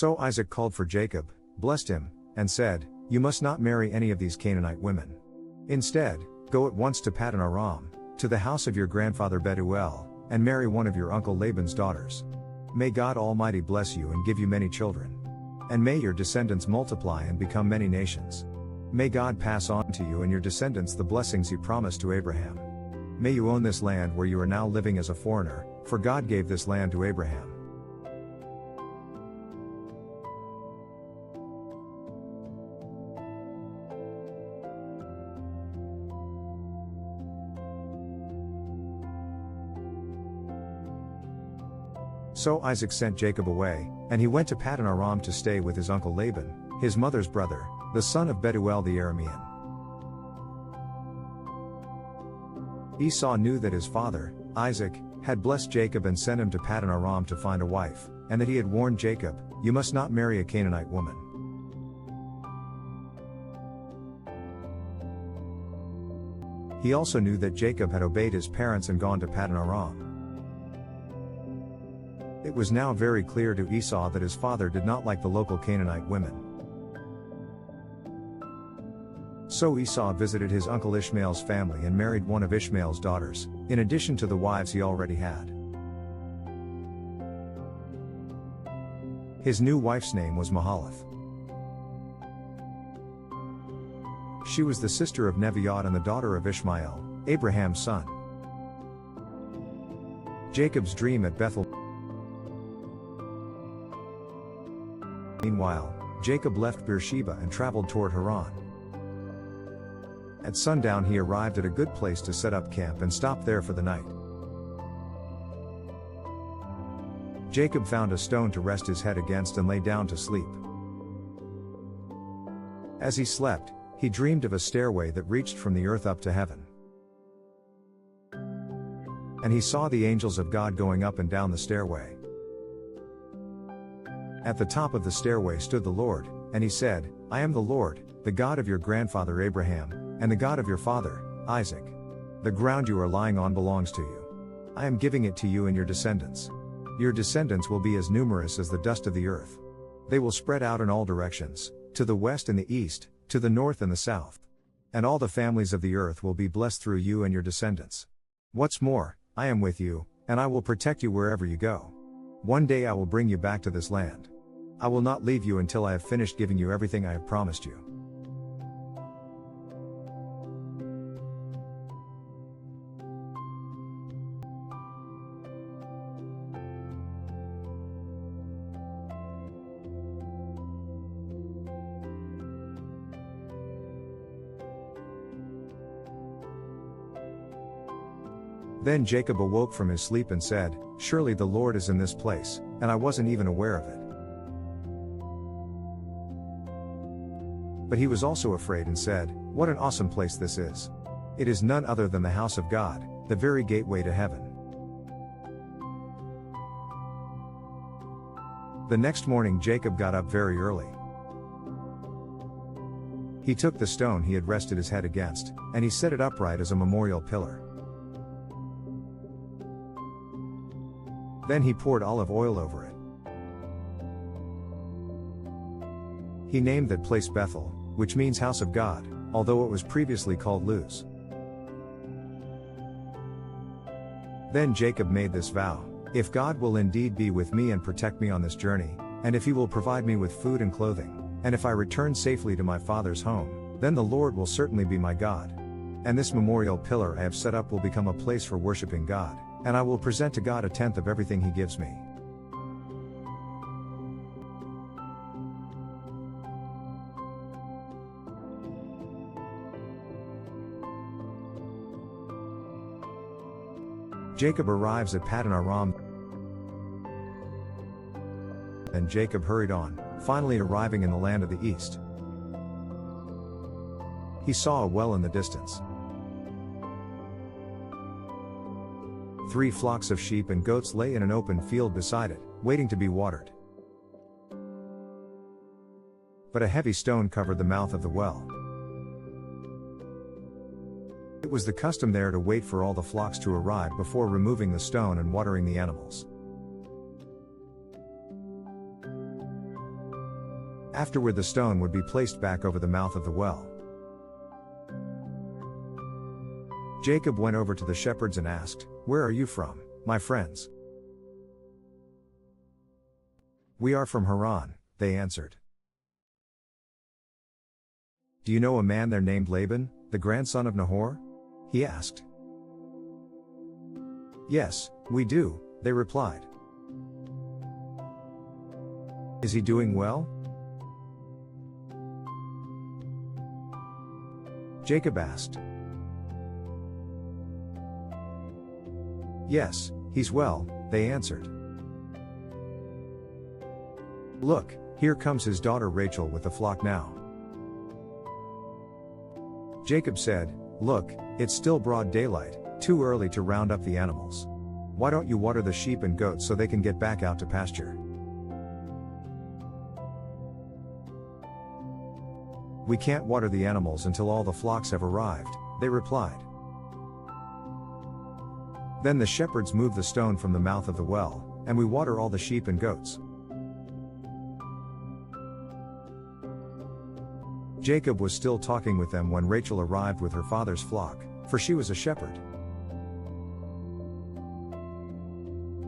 So Isaac called for Jacob, blessed him, and said, "You must not marry any of these Canaanite women. Instead, go at once to Paddan Aram, to the house of your grandfather Bethuel, and marry one of your uncle Laban's daughters. May God Almighty bless you and give you many children. And may your descendants multiply and become many nations. May God pass on to you and your descendants the blessings he promised to Abraham. May you own this land where you are now living as a foreigner, for God gave this land to Abraham." So Isaac sent Jacob away, and he went to Paddan Aram to stay with his uncle Laban, his mother's brother, the son of Bethuel the Aramean. Esau knew that his father, Isaac, had blessed Jacob and sent him to Paddan Aram to find a wife, and that he had warned Jacob, "You must not marry a Canaanite woman." He also knew that Jacob had obeyed his parents and gone to Paddan Aram. It was now very clear to Esau that his father did not like the local Canaanite women. So Esau visited his uncle Ishmael's family and married one of Ishmael's daughters, in addition to the wives he already had. His new wife's name was Mahalath. She was the sister of Neviot and the daughter of Ishmael, Abraham's son. Jacob's dream at Bethel. Meanwhile, Jacob left Beersheba and traveled toward Haran. At sundown he arrived at a good place to set up camp and stopped there for the night. Jacob found a stone to rest his head against and lay down to sleep. As he slept, he dreamed of a stairway that reached from the earth up to heaven. And he saw the angels of God going up and down the stairway. At the top of the stairway stood the Lord, and he said, "I am the Lord, the God of your grandfather Abraham, and the God of your father, Isaac. The ground you are lying on belongs to you. I am giving it to you and your descendants. Your descendants will be as numerous as the dust of the earth. They will spread out in all directions, to the west and the east, to the north and the south. And all the families of the earth will be blessed through you and your descendants. What's more, I am with you, and I will protect you wherever you go. One day I will bring you back to this land. I will not leave you until I have finished giving you everything I have promised you." Then Jacob awoke from his sleep and said, "Surely the Lord is in this place, and I wasn't even aware of it." But he was also afraid and said, "What an awesome place this is. It is none other than the house of God, the very gateway to heaven." The next morning Jacob got up very early. He took the stone he had rested his head against, and he set it upright as a memorial pillar. Then he poured olive oil over it. He named that place Bethel, which means house of God, although it was previously called Luz. Then Jacob made this vow, "If God will indeed be with me and protect me on this journey, and if he will provide me with food and clothing, and if I return safely to my father's home, then the Lord will certainly be my God. And this memorial pillar I have set up will become a place for worshiping God, and I will present to God a tenth of everything he gives me." Jacob arrives at Paddan Aram. And Jacob hurried on, finally arriving in the land of the east. He saw a well in the distance. 3 flocks of sheep and goats lay in an open field beside it, waiting to be watered. But a heavy stone covered the mouth of the well. It was the custom there to wait for all the flocks to arrive before removing the stone and watering the animals. Afterward the stone would be placed back over the mouth of the well. Jacob went over to the shepherds and asked, "Where are you from, my friends?" "We are from Haran," they answered. "Do you know a man there named Laban, the grandson of Nahor?" he asked. "Yes, we do," they replied. "Is he doing well?" Jacob asked. "Yes, he's well," they answered. "Look, here comes his daughter Rachel with the flock now." Jacob said, "Look, it's still broad daylight, too early to round up the animals. Why don't you water the sheep and goats so they can get back out to pasture?" "We can't water the animals until all the flocks have arrived," they replied. Then the shepherds moved the stone from the mouth of the well, and we water all the sheep and goats. Jacob was still talking with them when Rachel arrived with her father's flock, for she was a shepherd.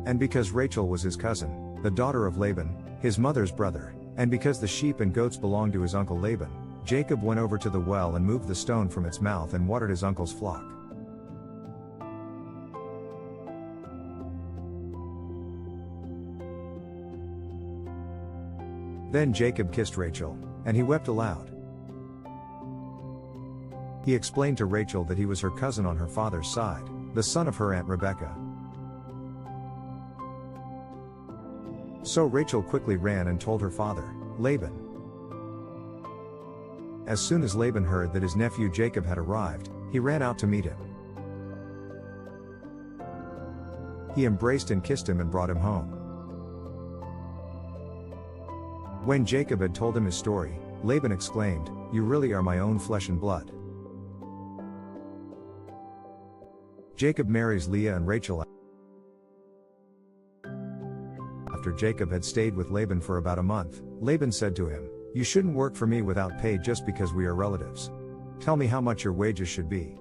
And because Rachel was his cousin, the daughter of Laban, his mother's brother, and because the sheep and goats belonged to his uncle Laban, Jacob went over to the well and moved the stone from its mouth and watered his uncle's flock. Then Jacob kissed Rachel, and he wept aloud. He explained to Rachel that he was her cousin on her father's side, the son of her aunt Rebekah. So Rachel quickly ran and told her father, Laban. As soon as Laban heard that his nephew Jacob had arrived, he ran out to meet him. He embraced and kissed him and brought him home. When Jacob had told him his story, Laban exclaimed, "You really are my own flesh and blood." Jacob marries Leah and Rachel. After Jacob had stayed with Laban for about a month, Laban said to him, "You shouldn't work for me without pay just because we are relatives. Tell me how much your wages should be."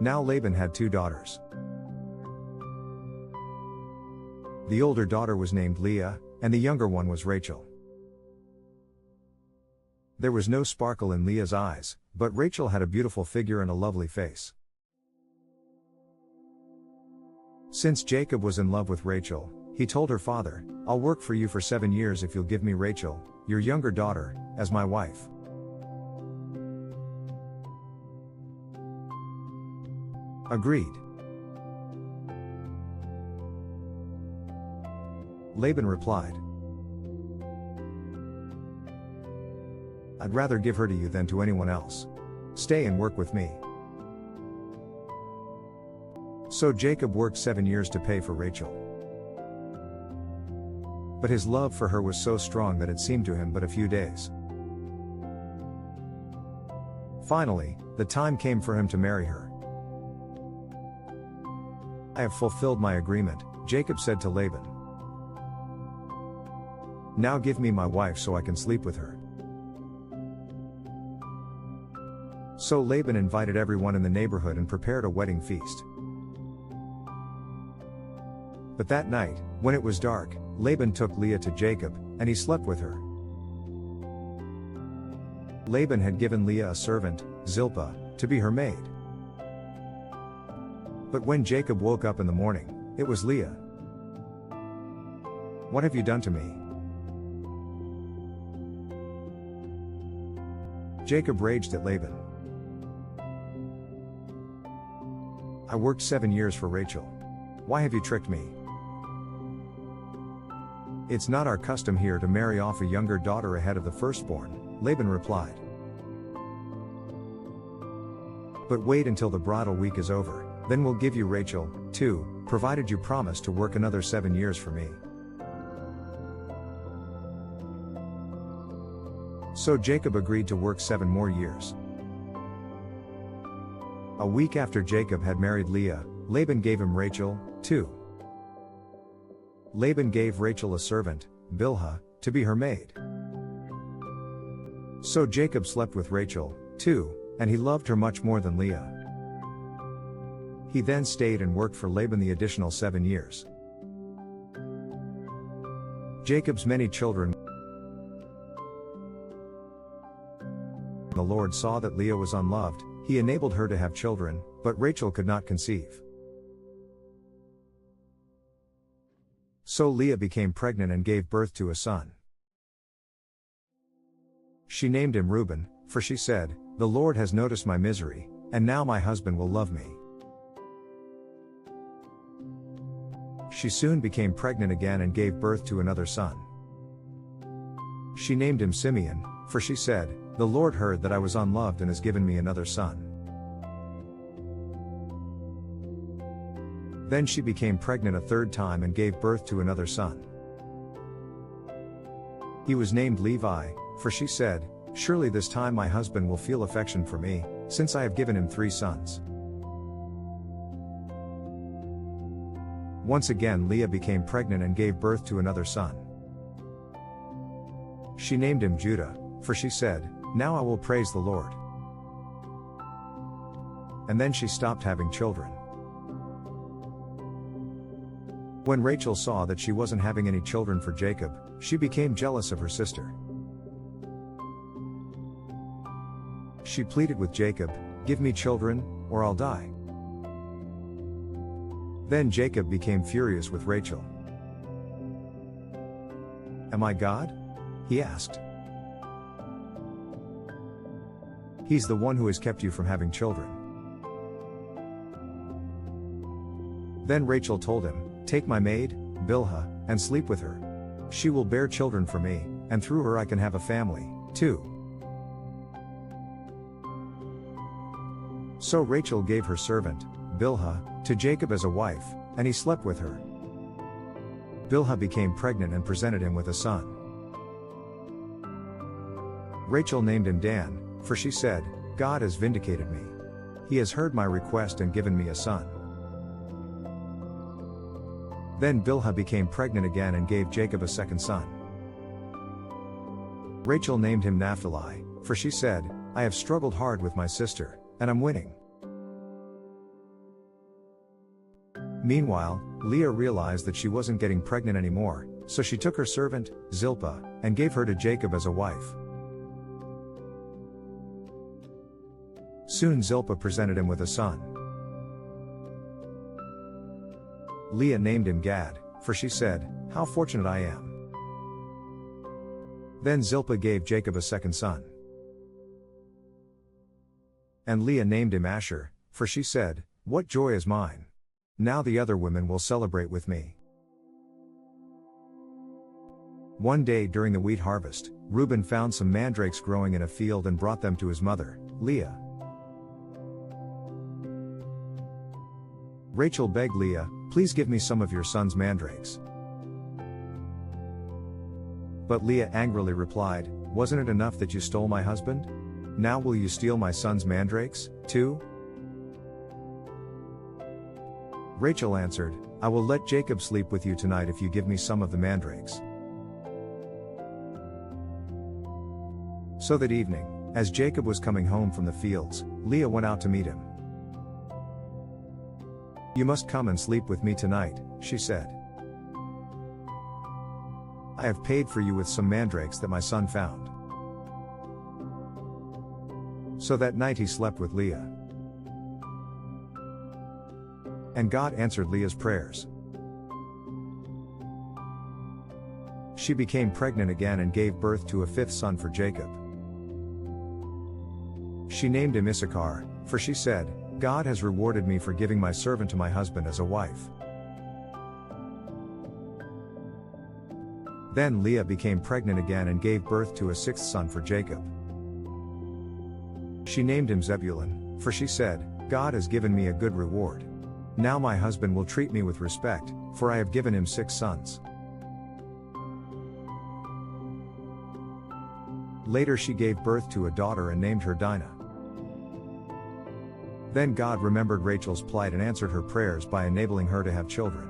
Now Laban had 2 daughters. The older daughter was named Leah, and the younger one was Rachel. There was no sparkle in Leah's eyes, but Rachel had a beautiful figure and a lovely face. Since Jacob was in love with Rachel, he told her father, "I'll work for you for 7 years if you'll give me Rachel, your younger daughter, as my wife." Agreed. Laban replied, "I'd rather give her to you than to anyone else. Stay and work with me." So Jacob worked 7 years to pay for Rachel. But his love for her was so strong that it seemed to him but a few days. Finally, the time came for him to marry her. "I have fulfilled my agreement," Jacob said to Laban. "Now give me my wife so I can sleep with her." So Laban invited everyone in the neighborhood and prepared a wedding feast. But that night, when it was dark, Laban took Leah to Jacob, and he slept with her. Laban had given Leah a servant, Zilpah, to be her maid. But when Jacob woke up in the morning, it was Leah. "What have you done to me?" Jacob raged at Laban. "I worked 7 years for Rachel. Why have you tricked me?" "It's not our custom here to marry off a younger daughter ahead of the firstborn," Laban replied. "But wait until the bridal week is over, then we'll give you Rachel, too, provided you promise to work another 7 years for me." So Jacob agreed to work 7 more years. A week after Jacob had married Leah, Laban gave him Rachel, too. Laban gave Rachel a servant, Bilhah, to be her maid. So Jacob slept with Rachel, too, and he loved her much more than Leah. He then stayed and worked for Laban the additional 7 years. Jacob's many children. The Lord saw that Leah was unloved, he enabled her to have children, but Rachel could not conceive. So Leah became pregnant and gave birth to a son. She named him Reuben, for she said, "The Lord has noticed my misery, and now my husband will love me." She soon became pregnant again and gave birth to another son. She named him Simeon, for she said, "The Lord heard that I was unloved and has given me another son." Then she became pregnant a third time and gave birth to another son. He was named Levi, for she said, "Surely this time my husband will feel affection for me, since I have given him 3 sons." Once again Leah became pregnant and gave birth to another son. She named him Judah, for she said, "Now I will praise the Lord." And then she stopped having children. When Rachel saw that she wasn't having any children for Jacob, she became jealous of her sister. She pleaded with Jacob, "Give me children, or I'll die." Then Jacob became furious with Rachel. "Am I God?" he asked. "He's the one who has kept you from having children." Then Rachel told him, "Take my maid, Bilhah, and sleep with her. She will bear children for me, and through her I can have a family, too." So Rachel gave her servant, Bilhah, to Jacob as a wife, and he slept with her. Bilhah became pregnant and presented him with a son. Rachel named him Dan, for she said, "God has vindicated me. He has heard my request and given me a son." Then Bilhah became pregnant again and gave Jacob a second son. Rachel named him Naphtali, for she said, "I have struggled hard with my sister, and I'm winning." Meanwhile, Leah realized that she wasn't getting pregnant anymore, so she took her servant, Zilpah, and gave her to Jacob as a wife. Soon Zilpah presented him with a son. Leah named him Gad, for she said, "How fortunate I am." Then Zilpah gave Jacob a second son. And Leah named him Asher, for she said, "What joy is mine! Now the other women will celebrate with me." One day during the wheat harvest, Reuben found some mandrakes growing in a field and brought them to his mother, Leah. Rachel begged Leah, "Please give me some of your son's mandrakes." But Leah angrily replied, "Wasn't it enough that you stole my husband? Now will you steal my son's mandrakes, too?" Rachel answered, "I will let Jacob sleep with you tonight if you give me some of the mandrakes." So that evening, as Jacob was coming home from the fields, Leah went out to meet him. "You must come and sleep with me tonight," she said. "I have paid for you with some mandrakes that my son found." So that night he slept with Leah. And God answered Leah's prayers. She became pregnant again and gave birth to a 5th son for Jacob. She named him Issachar, for she said, "God has rewarded me for giving my servant to my husband as a wife." Then Leah became pregnant again and gave birth to a 6th son for Jacob. She named him Zebulun, for she said, "God has given me a good reward. Now my husband will treat me with respect, for I have given him 6 sons." Later she gave birth to a daughter and named her Dinah. Then God remembered Rachel's plight and answered her prayers by enabling her to have children.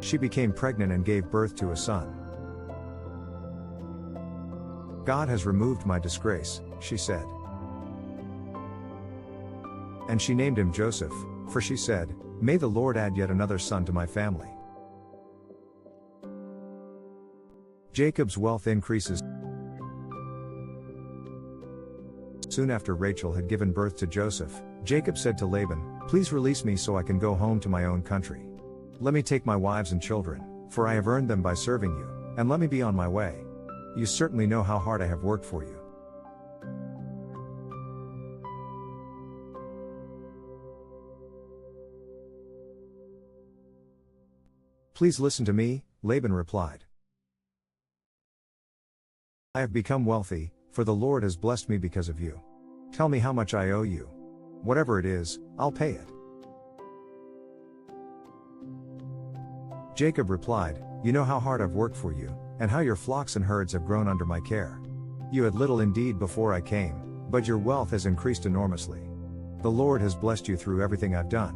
She became pregnant and gave birth to a son. God has removed my disgrace, she said. And she named him Joseph, for she said, "May the Lord add yet another son to my family." Jacob's wealth increases. Soon after Rachel had given birth to Joseph, Jacob said to Laban, "Please release me so I can go home to my own country. Let me take my wives and children, for I have earned them by serving you, and let me be on my way. You certainly know how hard I have worked for you." "Please listen to me," Laban replied. "I have become wealthy, for the Lord has blessed me because of you. Tell me how much I owe you. Whatever it is, I'll pay it." Jacob replied, "You know how hard I've worked for you, and how your flocks and herds have grown under my care. You had little indeed before I came, but your wealth has increased enormously. The Lord has blessed you through everything I've done.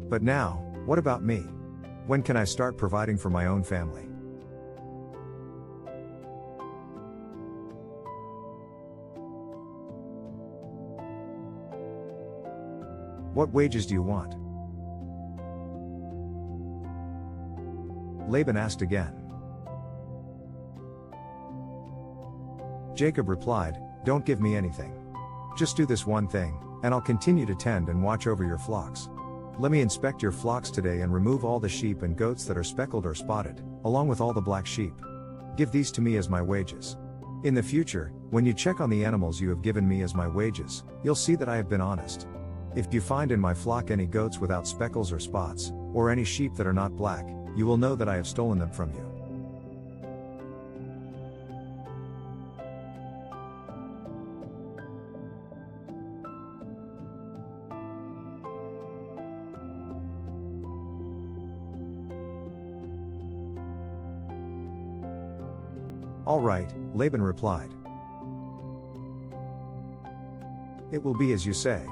But now, what about me? When can I start providing for my own family?" "What wages do you want?" Laban asked again. Jacob replied, "Don't give me anything. Just do this one thing, and I'll continue to tend and watch over your flocks. Let me inspect your flocks today and remove all the sheep and goats that are speckled or spotted, along with all the black sheep. Give these to me as my wages. In the future, when you check on the animals you have given me as my wages, you'll see that I have been honest. If you find in my flock any goats without speckles or spots, or any sheep that are not black, you will know that I have stolen them from you." "All right," Laban replied. "It will be as you say."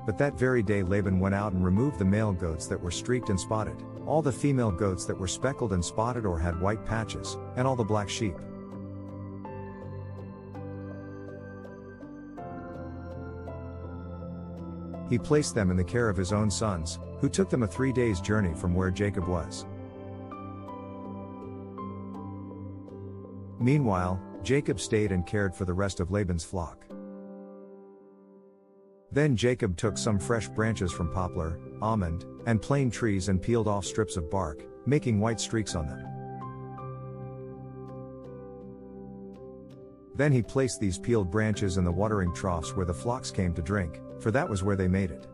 But that very day Laban went out and removed the male goats that were streaked and spotted, all the female goats that were speckled and spotted or had white patches, and all the black sheep. He placed them in the care of his own sons, who took them a 3 days' journey from where Jacob was. Meanwhile, Jacob stayed and cared for the rest of Laban's flock. Then Jacob took some fresh branches from poplar, almond, and plane trees and peeled off strips of bark, making white streaks on them. Then he placed these peeled branches in the watering troughs where the flocks came to drink, for that was where they made it.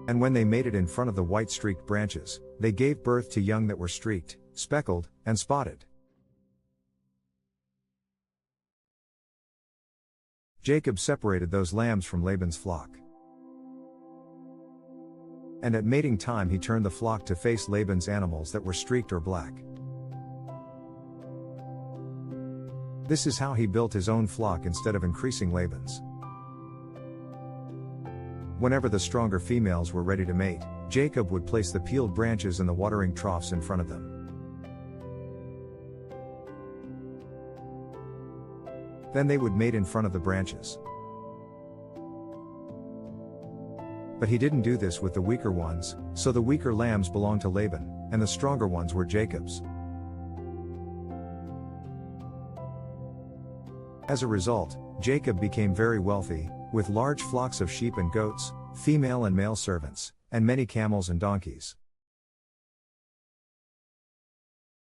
And when they made it in front of the white streaked branches, they gave birth to young that were streaked, speckled, and spotted. Jacob separated those lambs from Laban's flock. And at mating time he turned the flock to face Laban's animals that were streaked or black. This is how he built his own flock instead of increasing Laban's. Whenever the stronger females were ready to mate, Jacob would place the peeled branches in the watering troughs in front of them. Then they would mate in front of the branches. But he didn't do this with the weaker ones, so the weaker lambs belonged to Laban, and the stronger ones were Jacob's. As a result, Jacob became very wealthy, with large flocks of sheep and goats, female and male servants, and many camels and donkeys.